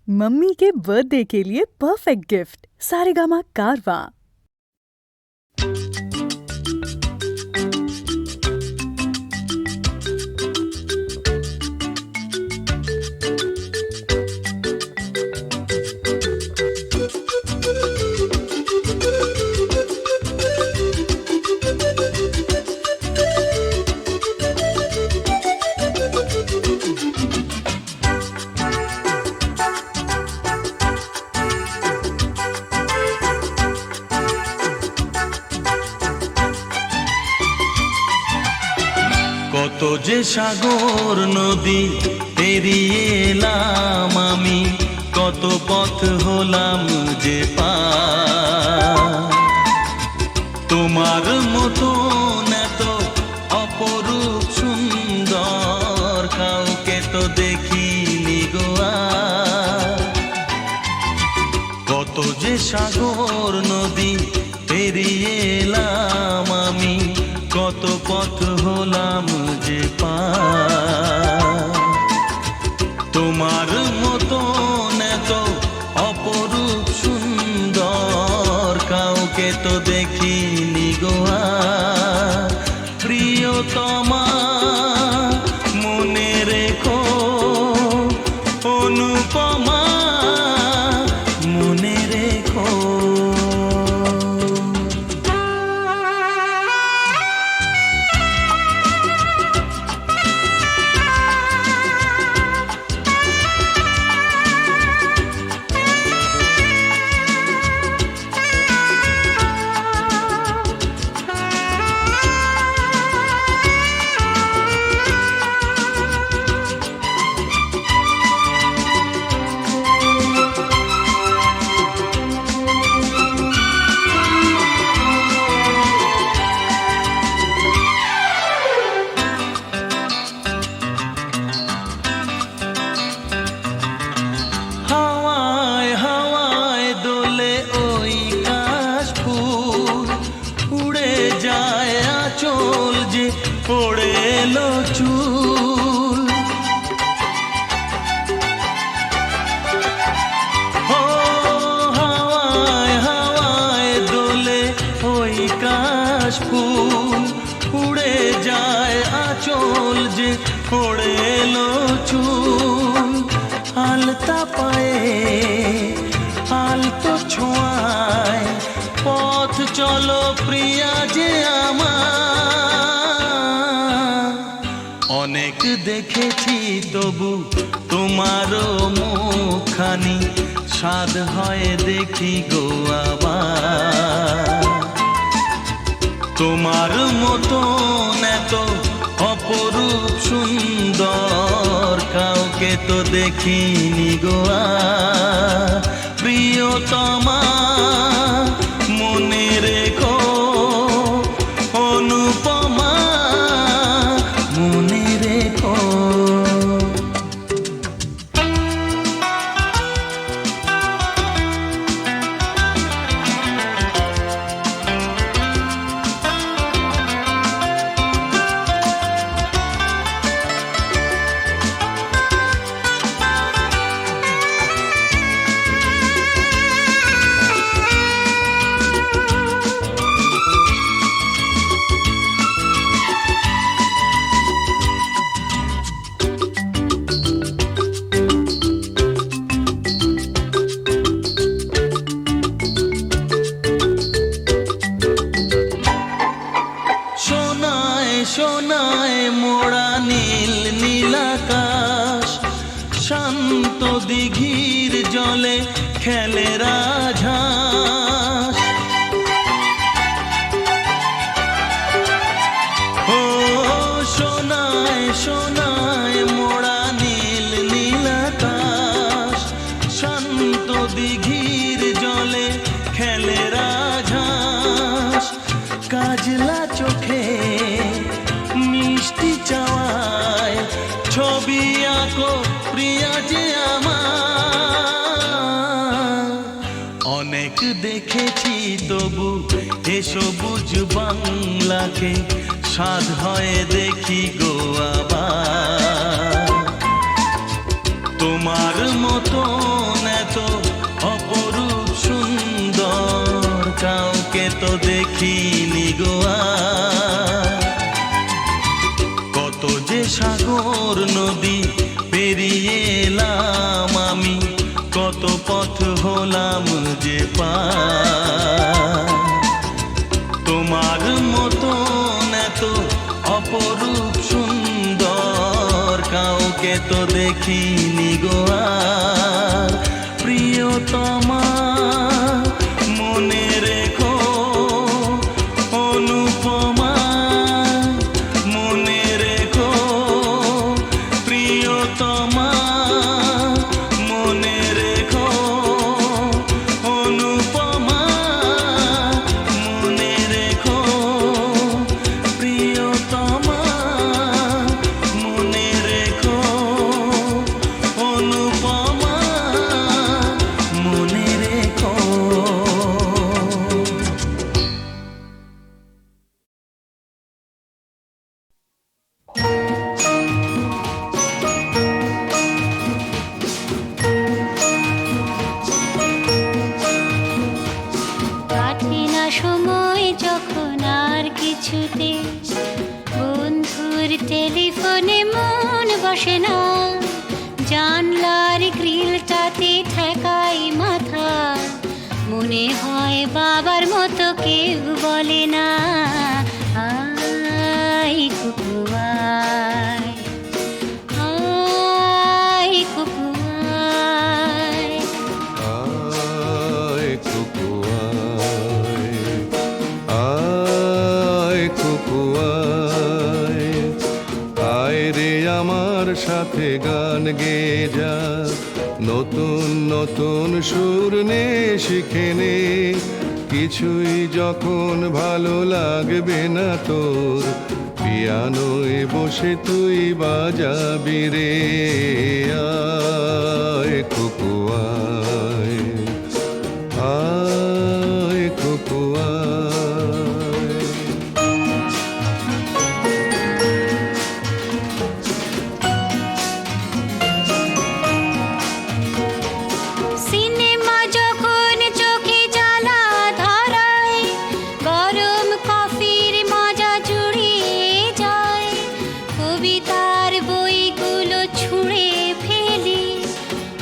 Mummy के birthday के लिए परफेक्ट गिफ्ट सारेगामा कारवां। কত যে সাগর নদী পেরিয়ে এলাম আমি, কত পথ হলাম যে পার। তোমার মতো এত অপরূপ সুন্দর কাউকে তো দেখিনি গো আর। কত যে সাগর নদী পেরিয়ে এলাম আমি, কত পথ হলাম যে পার। তোমার মতো এত অপরূপ সুন্দর কাউকে তো দেখিনি গো আর। প্রিয়তমা মনে রেখো, অনুপমা মনে রেখো। হাওয়ায় হাওয়ায় দোলে ওই কাশফুল, উড়ে যায় আঁচল যে পড়ে এলো চুল। ও হাওয়ায় হাওয়ায় দোলে ওই কাশফুল, উড়ে যায় আঁচল যে পড়ে এলো চুল। আলতা পায়ে আলতো ছোঁয়ায় পথ চলো প্রিয়া যে আমার। অনেক দেখেছি তবু তোমারও মুখখানি, স্বাদ হয় দেখি গো আবার। তোমার মতো এত অপরূপ সুন্দর কাউকে তো দেখিনি গো আর। প্রিয়তমা মনে রেখো, অনুপমা মনে রেখো। সোনায় মোড়া নীল নীলাকাশ, শান্ত দিঘির জলে খেলে রাজহাঁস। ও সোনায় সোনায় মোড়া নীল নীলাকাশ, শান্ত দিঘির জলে খেলে রাজহাঁস। কাজলা চোখে মিষ্টি চাওয়ায় ছবি আঁকো প্রিয়া যে আমার। অনেক দেখেছি তবু এ সবুজ বাংলাকে, স্বাদ হয় দেখি গো আবার। তোমার মতন ভোর নদী পেরিয়ে এলাম আমি, কত পথ হলাম যে পার। তোমার মতন এত অপরূপ সুন্দর কাউকে তো দেখিনি গো আর। প্রিয়তমা মনে রেখো, অনুপমা মনে রেখো, প্রিয়তমা মনে রেখো, অনুপমা মনে রেখো, প্রিয়তমা মনে রেখো, অনুপমা মনে রেখো। কাটে না সময় যখন আর কিছুতে, বন্ধুর টেলিফোনে মন বসে না, জানলার গ্রিলটাতে ঠেকাই মাথা, মনে হয় বাবার মতো কেউ বলে না, আয় কুকু আয়, আয় কুকু আয়। আয় কুকু আয়, আয় কুকু আয়, আয় রে আমার সাথে গান গেয়ে যা, নতুন নতুন সুর নে শিখে নে, কিছুই যখন ভালো লাগবে না তোর, পিয়ানোয় বসে তুই বাজাবি রে, আয় কুকু আয়, আয় কুকু আয়। সিনেমা যখন চোখে জ্বালা ধরায়, গরম কফির মজা জুড়িয়ে যায়, কবিতার বইগুলো ছুঁড়ে ফেলি,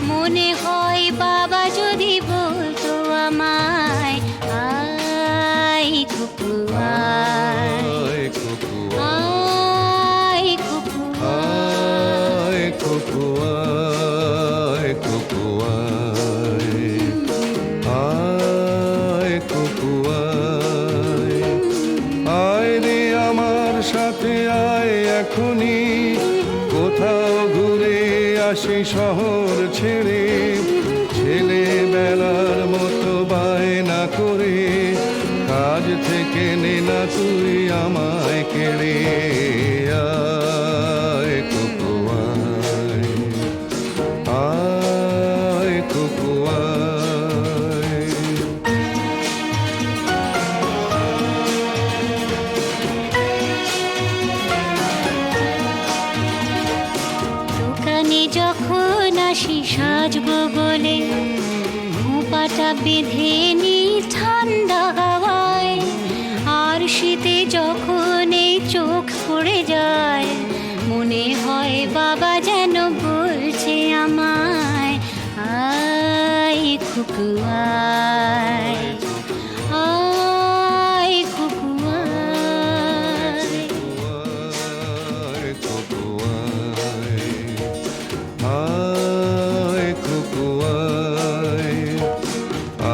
মনে হয় বাবা যদি বলতো আমায়, আয় কুকু আয়, আয় কুকু আয় কুকু আয়, কুকু আয়, কুকু আয়, আয় কুকু আয়, আয় রে আমার সাথে আয় এখনই, কোথাও ঘুরে আসি শহর ছেড়ে, ছেলেবেলার মতো বায়না করে, কাজ থেকে নে না তুই আমায় কেড়ে, আয় কুকু আয়, আয় কুকু আয়। দোকানে যখন আসি সাজবো বলে, খোঁপাটা বেঁধে নি ঠান্ডা হাওয়ায়, আর শীতে যখন এই চোখ পড়ে যায়, মনে হয় বাবা যেন বলছে আমায়, আয় কুকু আয়, আয় কুকু আয়। আয় কুকু আয়, আয় কুকু আয়,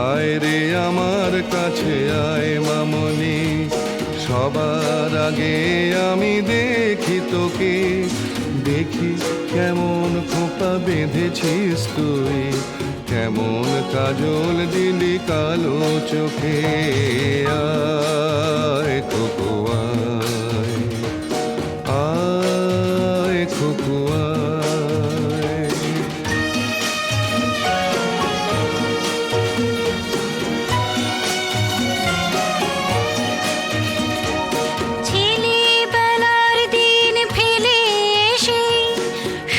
আয় রে আমার কাছে আয় মামনি, সবার আগে আমি দেখি তোকে, দেখি কেমন খোঁপা বেঁধেছিস তুই, কেমন কাজল দিলি কালো চোখে, আয় কুকু আয়, আয় কুকু আয়। ছেলেবেলার দিন ফেলে এসে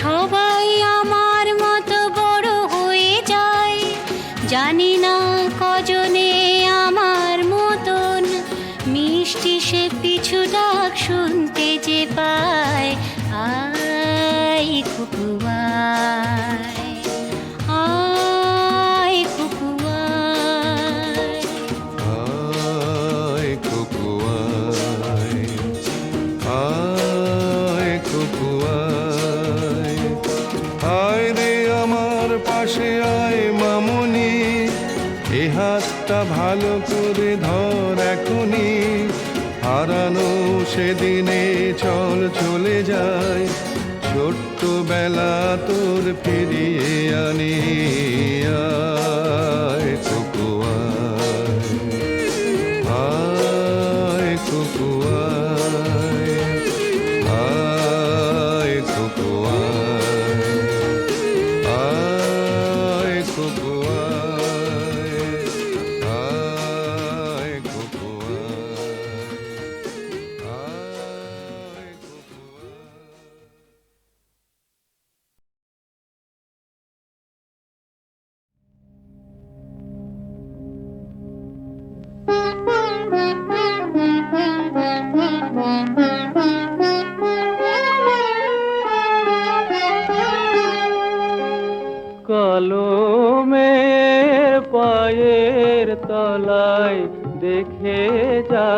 সবাই আমার মতো বড় হয়ে যায়, জানি না কজনে আমার মতন মিষ্টি সে পিছু ডাক শুনতে যে পায়, আয় পাশে আয় মামনি, এ হাতটা ভালো করে ধর এখনি, হারানো সেদিনে চল চলে যায়, ছোট্ট বেলা তোর ফিরিয়ে আনি। আয় কুকু আয় কুকু আয়, আয় কুকু আয় কুকু আয়, আয় কুকু আয় কুকু আয়। কলমের পায়ের তলায় দেখে যা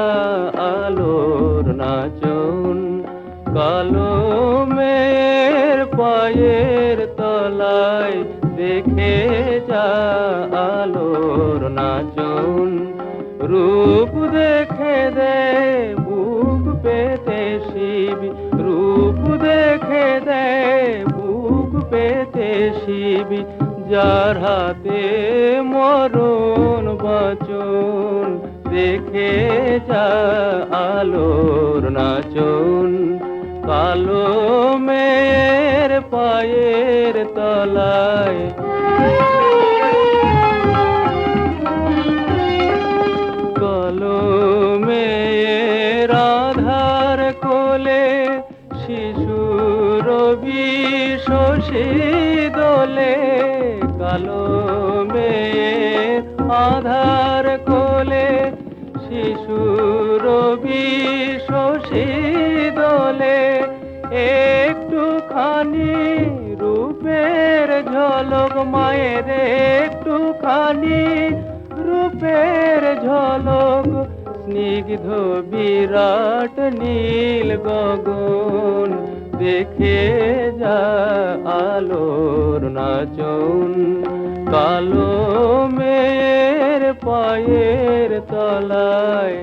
আলোর নাচন, কলমের পায়ের তলায় দেখে যা আলোর নাচন, রূপ দেখে দে বুক পেতে শিব, রূপ দেখে দে বুক পেতে শিব, যার হাতে মরণ বচন দেখে যা আলোর নাচন, কালো মেয়ের পায়ের তলায়। কলমের আধার কোলে শিশুর বিশোষী দোলে, কলমের আধার কোলে শিশুর বিশোষী দোলে, একটুখানি রূপের ঝলক মায়ের, একটুখানি রূপের ঝলক, স্নিগ্ধ বিরাট নীল গগন দেখে যা আলোর নাচন, কালো মেয়ের পায়ের তলায়।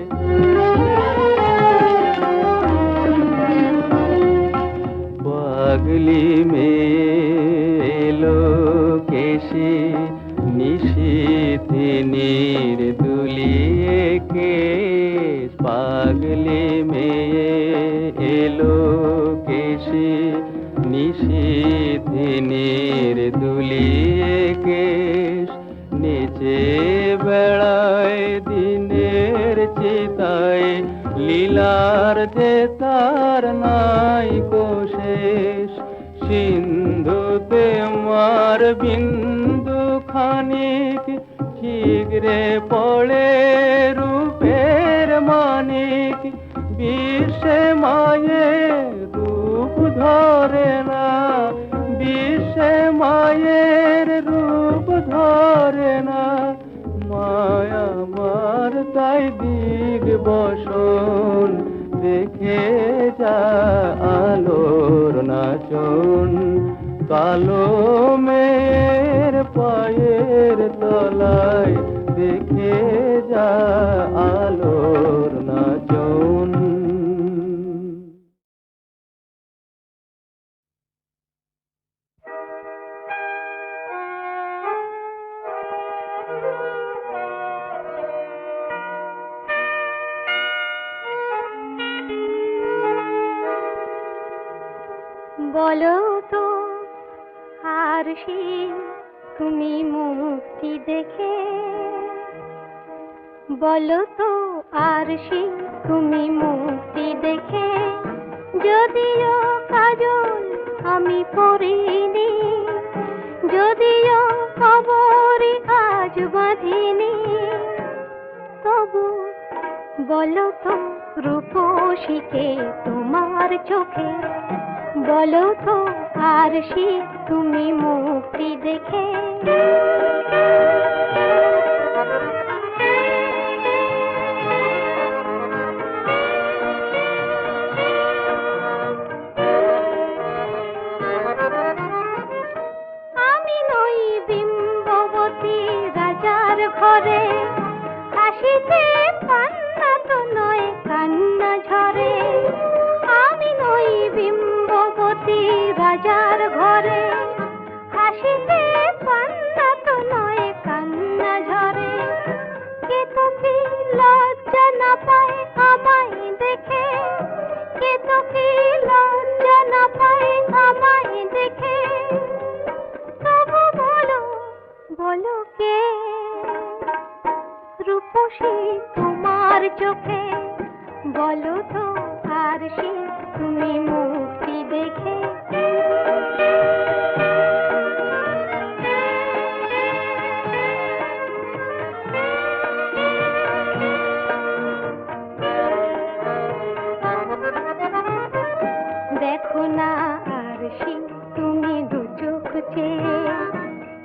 পাগলি মেয়ে এলো কেশে, নিশীথিনীর দুলিয়ে কেশ, পাগলি মেয়ে এলো কেশে, নিশীথিনীর দুলিয়ে কেশ, নিচে বেড়ায় দিনের চিতায়, লীলার যে তার নাই কোশেষ, সিন্ধুতে মার বিন্দু খানিক ঠিকরে পড়ে রূপের মানিক, বিশ্বে মায়ের রূপ ধরে না, বিশ্বে মায়ের রূপ ধরে না, মায়া মার তাই দিগ বসন দেখে যা আলোর নাচন, কালো মেয়ের পায়ের তলায় দেখে যা আলোর নাচন। বলো তো আরশি তুমি মুক্তি দেখে, বলো তো আরশি তুমি মুক্তি দেখে, যদিও কাজল আমি পরিনি, যদিও খবরই আজ বাঁধিনি, তবু বলো তো রূপসীকে তোমার চোখে, বলো তো আরশি তুমি মুক্তি দেখে। আমি নই বিম্ববতী রাজার ঘরে, হাসিতে কান্না তো নয় কান্না ঝরে। আমি নই বিম্ববতী রাজার ঘরে, হাসিতে কান্না তো নয় কান্না ঝরে। কে তো কি লজ্জা না পায় আমায় দেখে, কে তো কি লজ্জা না পায় আমায় দেখে। তবু বলো, বলো কে রূপসী তোমার চোখে, বলো তো আর সে তুমি মুক্তি দেখে। দেখো না আর সে তুমি দু চোখ চেয়ে,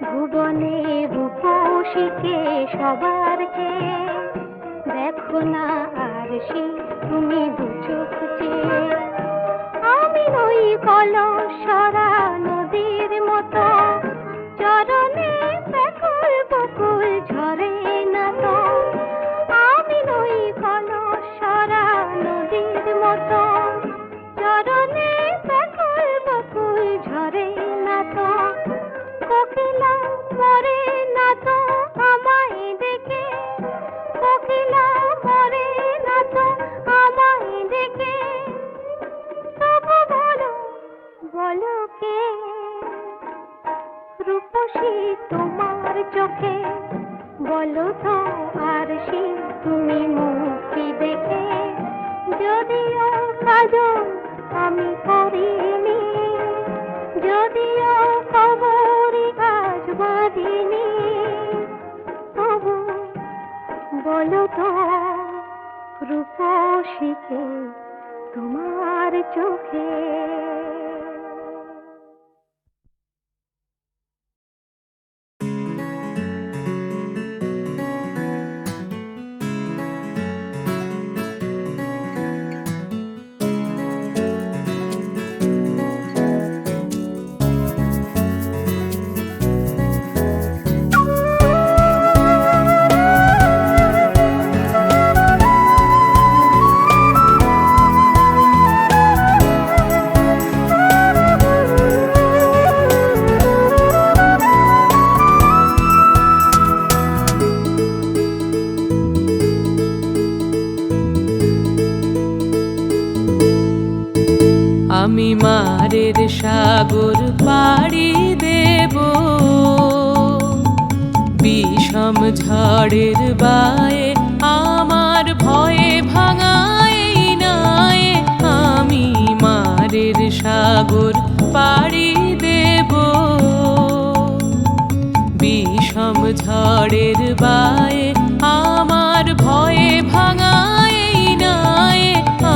ভুবনে রূপসীকে সবার চেয়ে। দেখো না আর সে তুমি দু চোখ চেয়ে। আমি নই কলসরা নদীর মতো, চরণে ব্যাকুল বকুল ঝরে না তো। আমি নই কলসরা নদীর মতো, চরণে ব্যাকুল বকুল ঝরে না তো। কোকিলা মরে না তো আমায় দেখে, কোকিলা মরে না তো আমায় দেখে। তবু বলো, বলো কে রূপসী তোমার চোখে, বলো তো আর সে তুমি মুক্তি দেখে। যদিও কাজল আমি করিনি, যদিও কবরি আজ বাঁধিনি, তবু বলো তো রূপসীকে তোমার চোখে। আমি মারের সাগর পাড়ি দেব, বিষম ঝড়ের বায়ে আমার ভয়ে ভাঙাই নাই। আমি মারের সাগর পাড়ি দেব, বিষম ঝড়ের বায়ে আমার ভয়ে ভাঙাই নাই।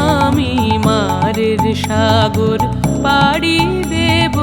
আমি মারের সাগর পাড়ি দেব।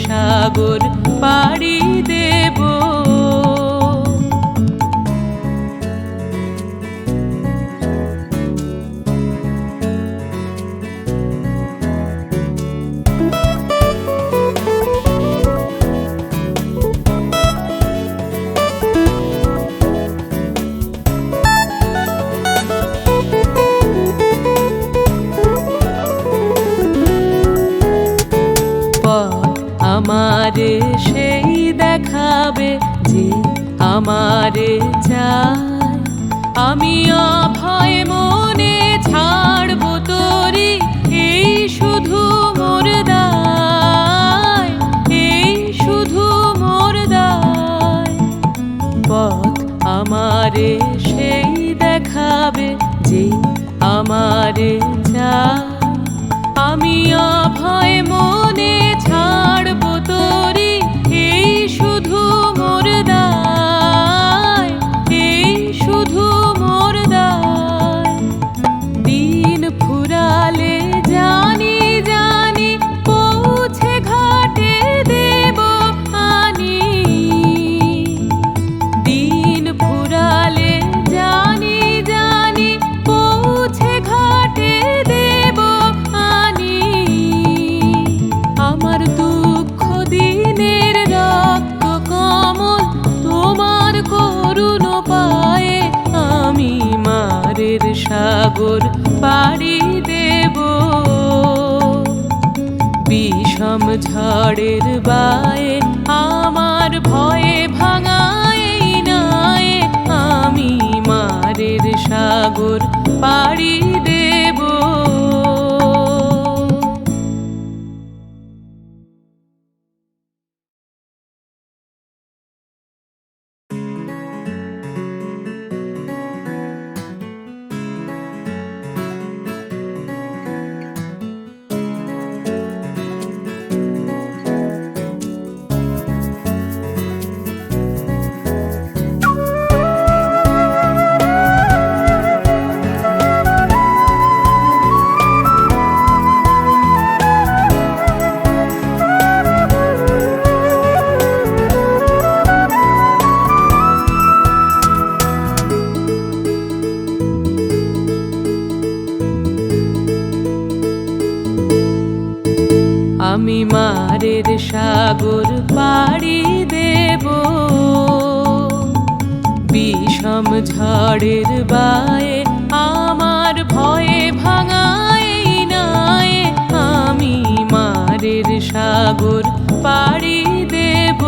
সাগর পাড়ি দেব। আমারে সেই দেখাবে যে আমারে চায়। আমি অভয় মনে ছাড়ব তোরি, এই শুধু মোর দায়, এই শুধু মোর দায়। পথ আমারে সেই দেখাবে যে আমারে চায়। আমি অভয় মনে ছাড়ব তোরি, এই শুধু মোর দায়, এই শুধু মোর দায়। দিন ফুরালে জানি জানি পৌঁছে ঘাটে দেব আনি। দিন ফুরালে জানি জানি পৌঁছে ঘাটে দেব আনি। আমার দুঃখ দিনের রক্ত কমল তোমার করুণ পায়ে, আমি মারের সাগর পাড়ি দেব। বিষম ঝড়ের বায়ে আমার ভয়ে ভাঙায় নায়ে, আমি মারের সাগর পাড়ি দেব। আমি মারের সাগর পাড়ি দেব। বিষম ঝড়ের বায়ে আমার ভয়ে ভাঙায় নায়ে, আমি মারের সাগর পাড়ি দেব।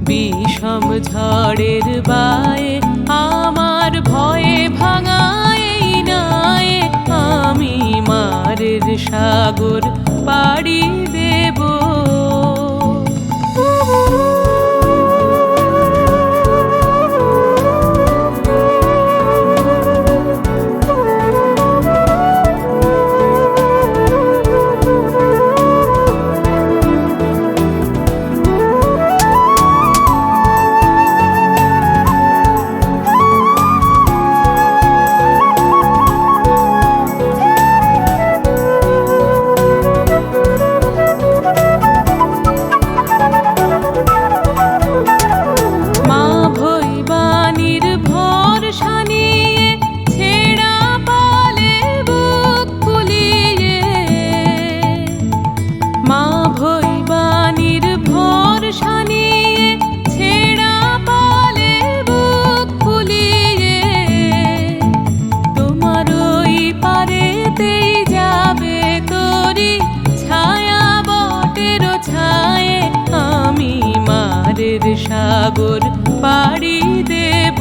বিষম ঝড়ের বায়ে আমার ভয়ে ভাঙায় নায়ে, আমি মারের সাগর পাড়ি দেব। সাগর পাড়ি দেব।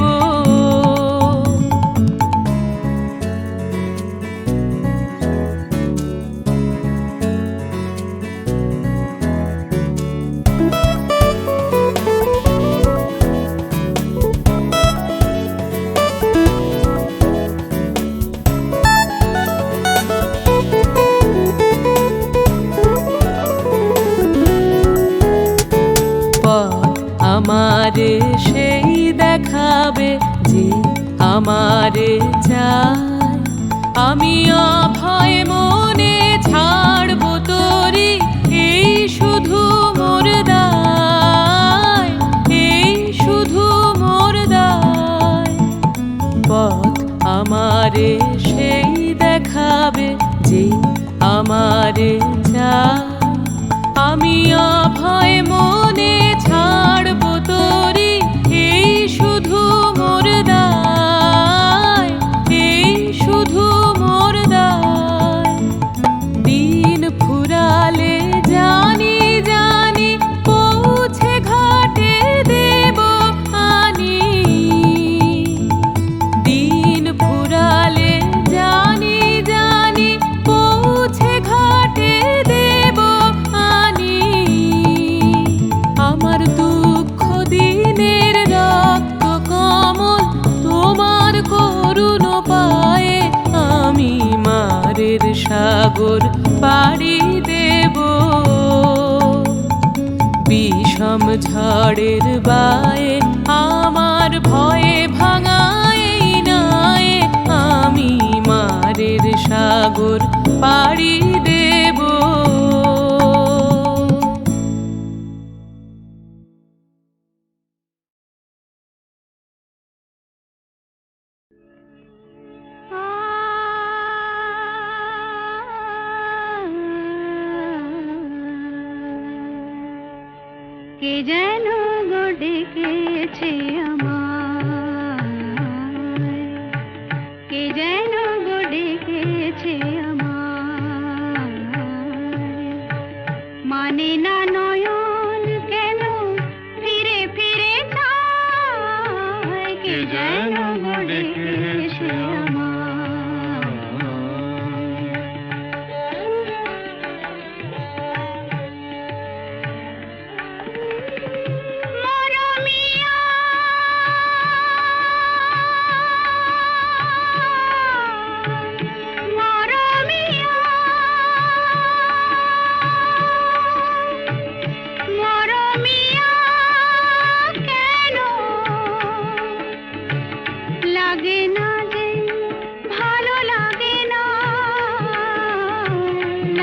আমারে সেই দেখাবে যে আমারে চায়। আমি অভয় মনে ছাড়ব তোরি, এই শুধু মোর দায়, এই শুধু মোর দায়। পথ আমারে সেই দেখাবে যে আমারে চায়। আমি অভয় মনে ছাড়ব তোরি, এই শুধু মোর দায়, এই শুধু মোর দায়। দিন ফুরালে যা ঝম ঝড়ের বায়ে আমার ভয়ে ভাঙায় নাই আমি মারের সাগর পাড়ি দেব। কে যেন গো ডেকেছে আমায়, কে যেন গো ডেকেছে আমায়, মানে না নয়ন কেন ফিরে ফিরে চায়, কে যেন গো ডেকেছে আমায়।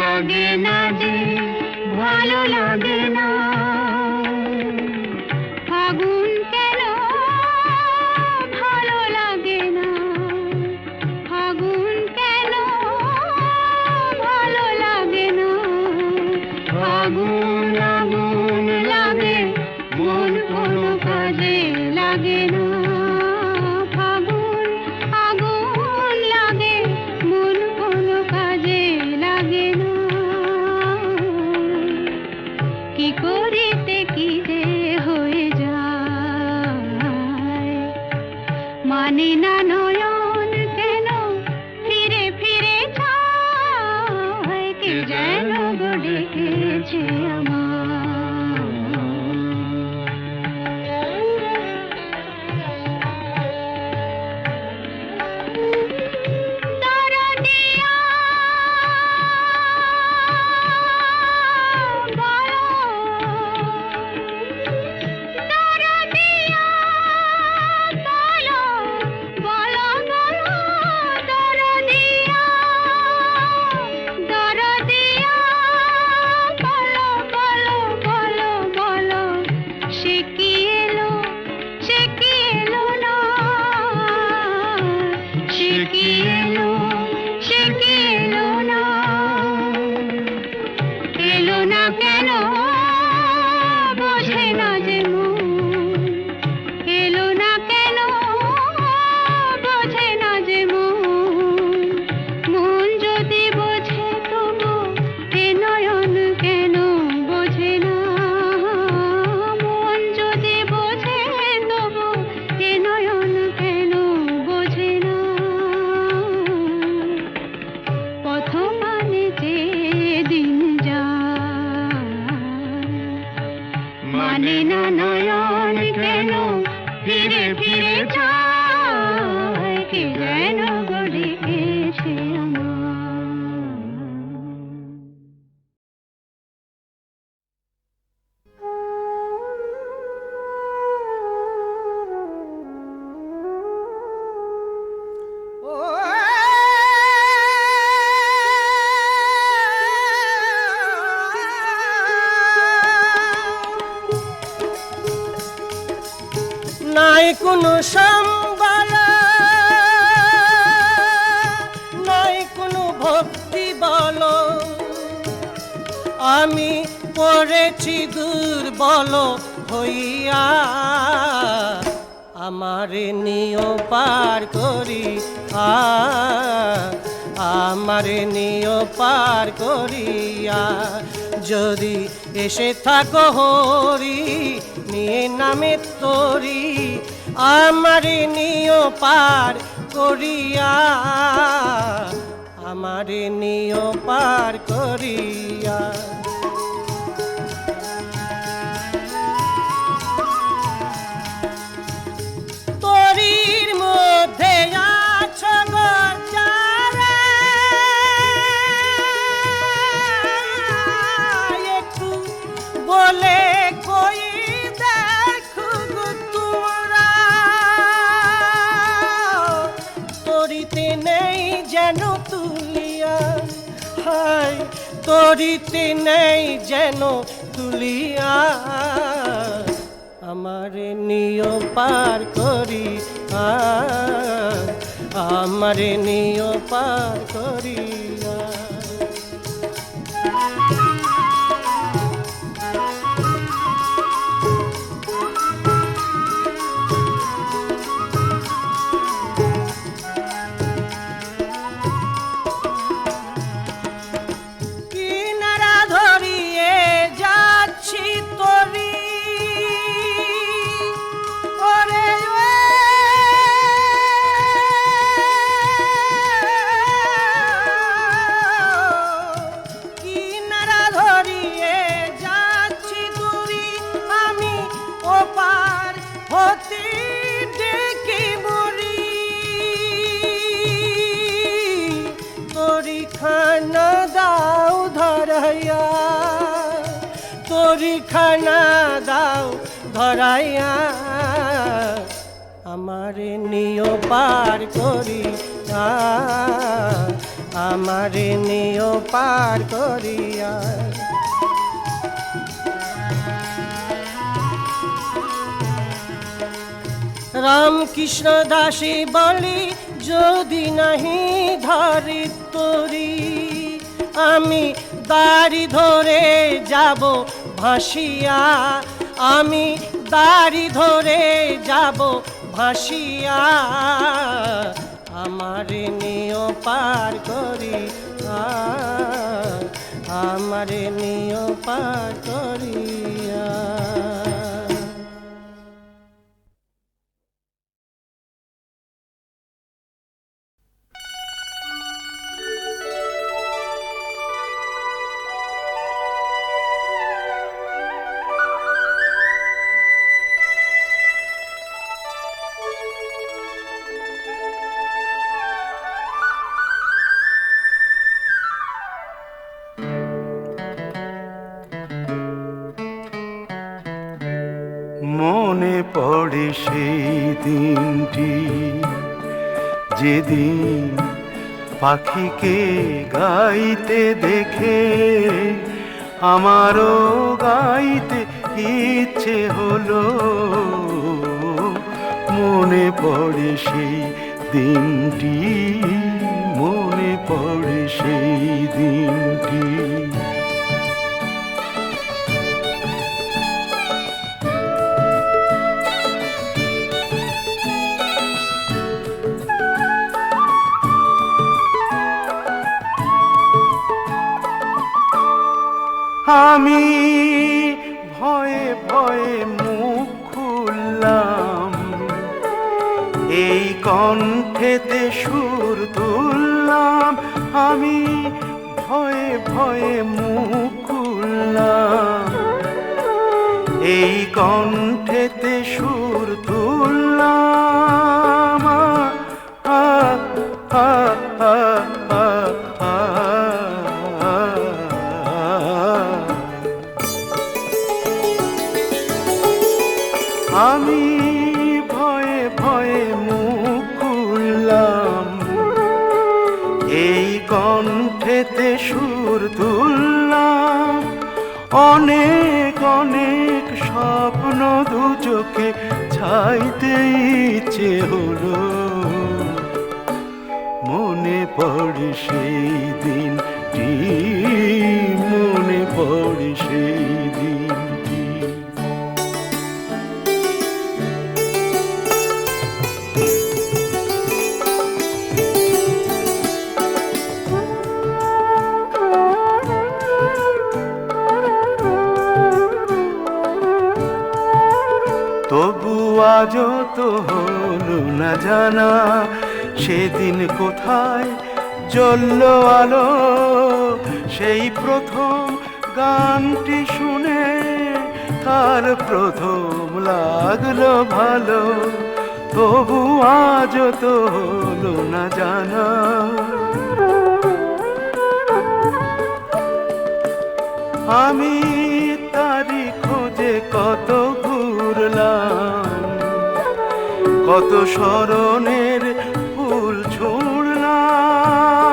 লাগে না যে ভালো লাগে না, ফাগুন কেন ভালো লাগে না, ফাগুন কেন ভালো লাগে না, ফাগুন আগুন লাগে মন কোনো কাজে লাগে না, ফাগুন আগুন লাগে মন কোনো কাজে লাগে না, কি করিতে কি যে হয়ে যায়, মানে না নয়ন কেন ফিরে ফিরে চায়, কে যেন গো ডেকেছে কেন বোঝে না যে মন, এলো না কেন বোঝে না যে মন, মন যদি বোঝে তবু এ নয়ন কেন বোঝে না, মন যদি বোঝে তবু এ নয়ন কেন বোঝে না, পথ মানে যে দিন মানে না নয়ন কেন ফিরে ফিরে চায়, কে যেন গো ডেকেছে নাই কোনো সম্বল, নাই কোনো ভক্তি বল, আমি পড়েছি দুর্বল হইয়া, আমারে নিও পার করিয়া, আমারে নিও পার করিয়া, যদি এসে থাকো হরি নিয়ে নামে তোরি, আমারে নিও পার করিয়া, আমারে নিও পার করিয়া। তোরির মধ্যে আছো গো যারা, একটু বলে কই কেন তুলিয়া, হায় তরিতে নেই যেন তুলিয়া, আমারে নিয় পার করিয়া, আমারে নিয় পার করিয়া। কিনারা ধরিয়ে যাচ্ছি তরি, ওরে কিনারা ধরিয়ে যাচ্ছি তরি, আমি ওপার হতে ডেকে মরি, তরি খানা দাও ধরাইয়া, তরি খানা দাও ধরাইয়া, আমারে নিয় পার করিয়া, আমারে নিয় পার করিয়া। রামকৃষ্ণ দাসী বলি যদি নাহি ধরি তরি, আমি দাড়ি ধরে যাব ভাসিয়া, আমি দাড়ি ধরে যাব ভাসিয়া, আমারে নিয় পার করিয়া, আমারে নিয় পার করিয়া। মনে পড়ে সেই দিনটি, যেদিন পাখিকে গাইতে দেখে আমারও গাইতে ইচ্ছে হলো। মনে পড়ে সেই দিনটি, মনে পড়ে সেই দিনটি। আমি ভয়ে ভয়ে মুখ খুললাম, এই কণ্ঠেতে সুর তুললাম। আমি ভয়ে ভয়ে মুখ খুললাম, এই কণ্ঠেতে সুর তুললাম। আ আ আ আ আ আমি ভয়ে ভয়ে মুখ খুললাম, এই কণ্ঠেতে সুর তুললাম। অনেক অনেক স্বপ্ন দু চোখে ছাইতে ইচ্ছে হলো। মনে পড়ে সেই দিনটি, মনে পড়ে সেই দিনটি। তবু আজও তো হলো না জানা, সেদিন কোথায় জ্বলল আলো। সেই প্রথম গানটি শুনে তার প্রথম লাগলো ভালো। তবু আজও তো হলো না জানা, আমি তারি খোঁজে কত ঘুরলাম, কত স্মরণের ফুল ছুঁড়লাম।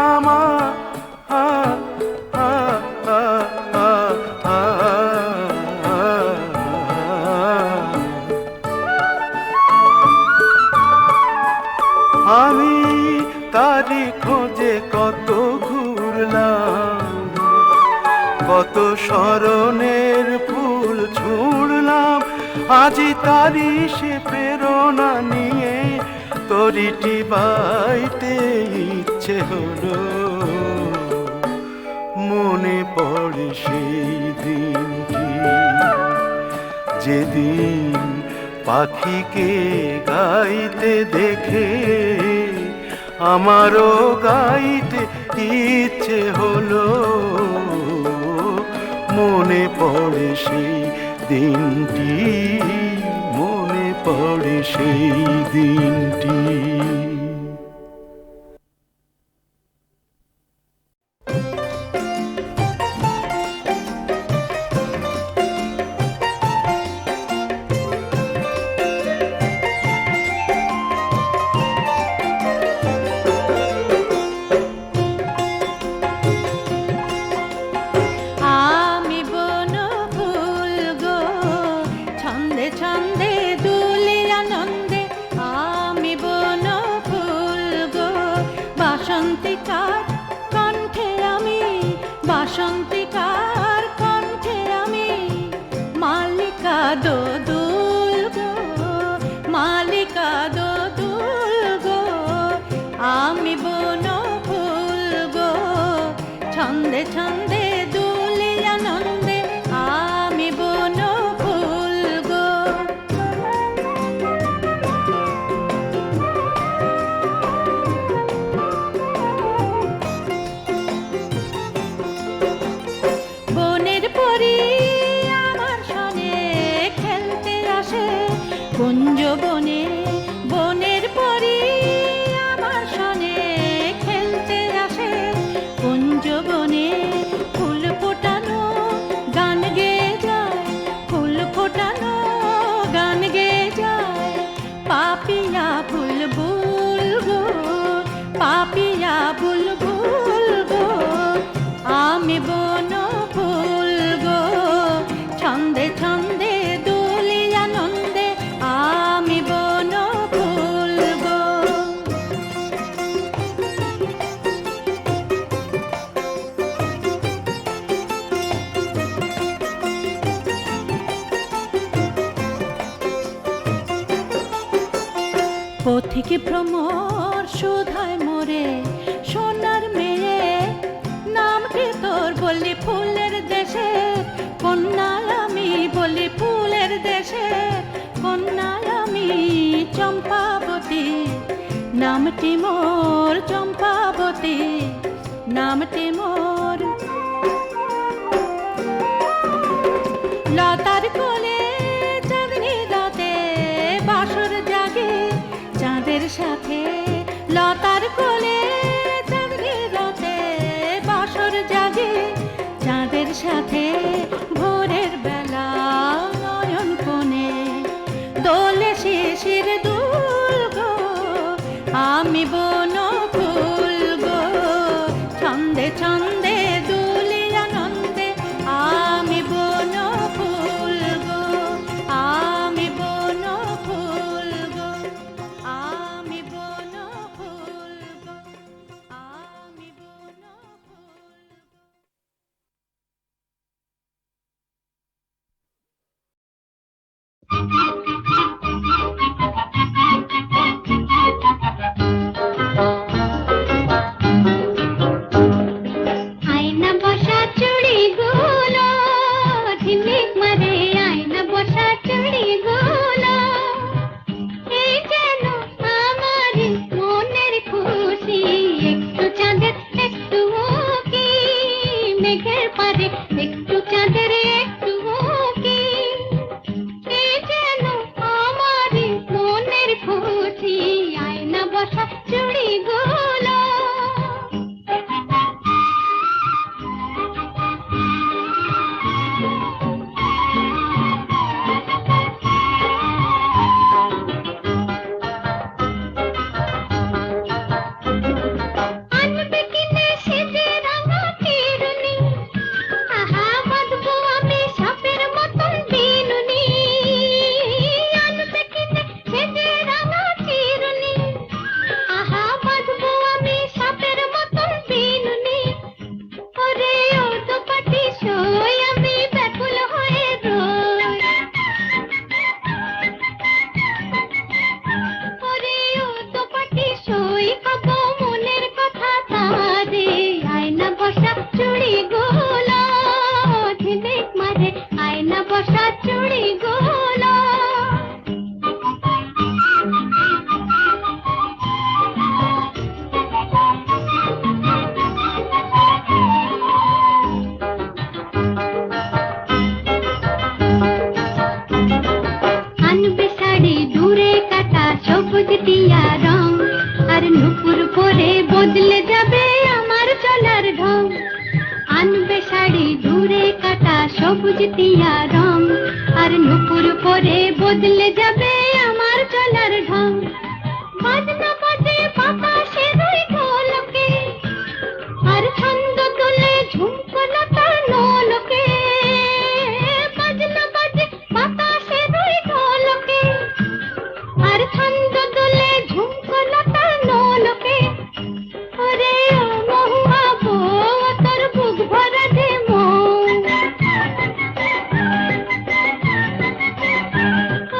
স্মরণের ফুল ছুঁড়লাম, আজি তারি সে প্রেরণা নিয়ে তরিটি বাইতে ইচ্ছে হলো। মনে পড়ে সেই দিনটি, যেদিন পাখিকে গাইতে দেখে আমারও গাইতে ইচ্ছে হলো। মনে পড়ে সেই দিনটি, মনে পড়ে সেই দিনটি। বাসন্তিকার কণ্ঠে আমি মালিকা দোদুল গো, মালিকা দোদুল গো, আমি বন ফুল গো, ছন্দে ছন্দে দুলি আনন্দে আমি বন ফুল গো। কুঞ্জ বনে বনের পরি আমার সনে খেলতে আসে, কুঞ্জ বনে ফুল ফোটানো গান গেয়ে যায়, ফুল ফোটানো গান গেয়ে যায়। পাপিয়া বুলবুল গো, পাপিয়া বুলবুল গো, আমি বন ফুল গো, ছন্দে ছন্দে দুলি আনন্দে আমি বন ফুল গো। পথিকে ভ্রমর সুধায় মোরে সোনার মেয়ে, নাম কি তোর বলি ফুলের দেশে, কন্যায় আমি বলি ফুলের দেশে, কন্যায় আমি চম্পাবতী, নামটি মোর চম্পাবতী, নামটি মোর। লতার কোলে চাঁদনি রাতে বাসর জাগে চাঁদের সাথে, লতার কোলে চাঁদনি রাতে বাসর জাগে চাঁদের সাথে। ভোরের বেলা নয়ন কোণে দোলে শিশির দুল গো, আমি বন ফুল গো, ছন্দে ছন্দে দুলি আনন্দে আমি বন ফুল গো, আমি বন ফুল গো, আমি বন ফুল গো, আমি বন ফুল। আয়না বসা চুড়ি গুলো ঝিলিক মারে, আয়না বসা চুড়ি গুলো এই যেন আমার মনের খুশি। একটু চাঁদের একটু কি মেঘের পারে, একটু চাঁদের একটু কি এই যেন আমার মনের খুশি। আয়না বসা চুড়ি গুলো বসা চুড়ি গোলা আনবে শাড়ি দূরে কাটা সবুজ টিয়া রং আর নুপুর পরে বদলে যাবে আমার চলার ঢং আনবে শাড়ি দূরে কাটা সবুজ টিয়া রং আর নুপুর পরে বদলে যাবে আমার চলার ঢং বাজনা বাজে বাতাসে রই ঢোলকে আর ছন্দ তোলে ঝুমকলতা নোলকে বাজনা বাজে বাতাসে রই ঢোলকে আর ছন্দ তোলে ঝুমকলতা নোলকে ওরে ও মহুয়া বউ তোর বুক ভরা দে মন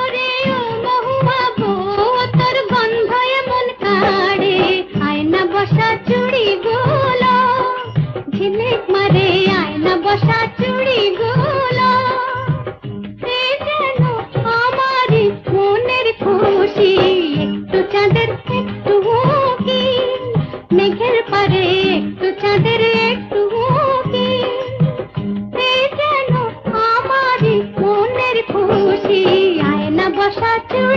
ওরে ও মহুয়া বউ তোর গন্ধ এমন কাড়ে আয়না বসা চুড়ি গোলা ঝিলিক মারে আয়না বসা চুড়ি গোলা এ যেন আমারই মনের খুশি একটু চাঁদের একটু কি মেঘের পারে একটু চাঁদের একটু কি এ যেন আমারই মনের খুশি আয়না বসা চুড়ি